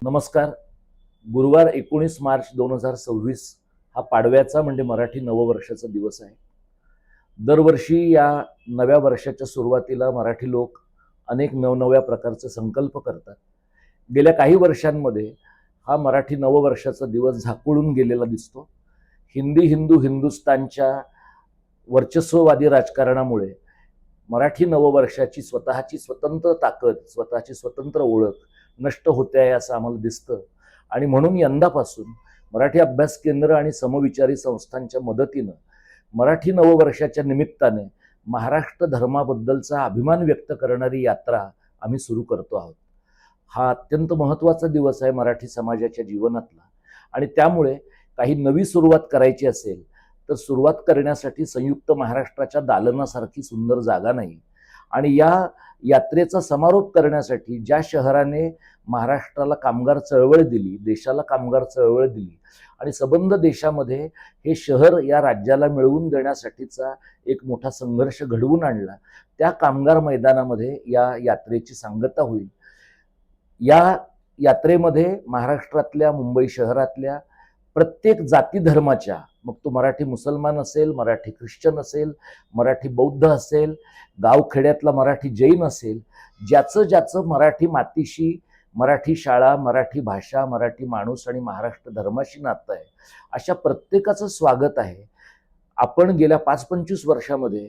नमस्कार. गुरुवार 19 मार्च 2026 हा पाडव्याचा म्हणजे मराठी नववर्षाचा दिवस आहे. दरवर्षी या नव्या वर्षाच्या सुरुवातीला मराठी लोक अनेक नवनव्या प्रकारचे संकल्प करतात. गेल्या काही वर्षांमध्ये हा मराठी नववर्षाचा दिवस झाकोळून गेलेला दिसतो. हिंदुस्थानच्या वर्चस्ववादी राजकारणामुळे मराठी नववर्षाची स्वतःची स्वतंत्र ताकद, स्वतःची स्वतंत्र ओळख नष्ट होते आहे असं आम्हाला दिसतं. आणि म्हणून यंदापासून मराठी अभ्यास केंद्र आणि समविचारी संस्थांच्या मदतीनं मराठी नववर्षाच्या निमित्ताने महाराष्ट्र धर्माबद्दलचा अभिमान व्यक्त करणारी यात्रा आम्ही सुरू करतो आहोत. हा अत्यंत महत्त्वाचा दिवस आहे मराठी समाजाच्या जीवनातला. आणि त्यामुळे काही नवी सुरुवात करायची असेल तर सुरुवात करण्यासाठी संयुक्त महाराष्ट्राच्या दालनासारखी सुंदर जागा नाही. आणि या यात्रेचा समारोप करण्यासाठी ज्या शहराने महाराष्ट्राला कामगार चळवळ दिली, देशाला कामगार चळवळ दिली आणि सबंध देशामध्ये हे शहर या राज्याला मिळवून देण्यासाठीचा एक मोठा संघर्ष घडवून आणला, त्या कामगार मैदानामध्ये या यात्रेची सांगता होईल. या यात्रेमध्ये महाराष्ट्रातल्या, मुंबई शहरातल्या प्रत्येक जाती धर्माच्या, मग तो मराठी मुसलमान असेल, मराठी ख्रिश्चन असेल, मराठी बौद्ध असेल, गावखेड्यातला मराठी जैन असेल, ज्याचं मराठी मातीशी, मराठी शाळा, मराठी भाषा, मराठी माणूस आणि महाराष्ट्र धर्माशी नातं आहे, अशा प्रत्येकाचं स्वागत आहे. आपण गेल्या 5-25 वर्षामध्ये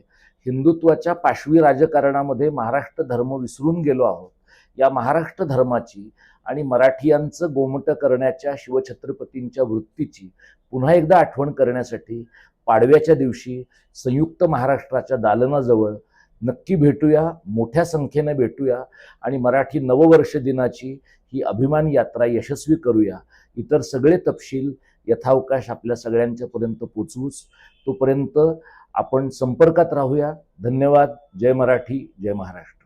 हिंदुत्वाच्या पाशवी राजकारणामध्ये महाराष्ट्र धर्म विसरून गेलो आहोत. या महाराष्ट्र धर्माची आणि मराठियांचं गोमट करण्याच्या शिवछत्रपतींच्या वृत्तीची पुन्हा एकदा आठवण करण्यासाठी पाडव्याच्या दिवशी संयुक्त महाराष्ट्राच्या दालनाजवळ नक्की भेटूया, मोठ्या संख्येने भेटूया आणि मराठी नववर्ष दिनाची ही अभिमान यात्रा यशस्वी करूया. इतर सगळे तपशील यथावकाश आपल्या सगळ्यांच्यापर्यंत पोचवूच. तोपर्यंत आपण संपर्कात राहूया. धन्यवाद. जय मराठी, जय महाराष्ट्र.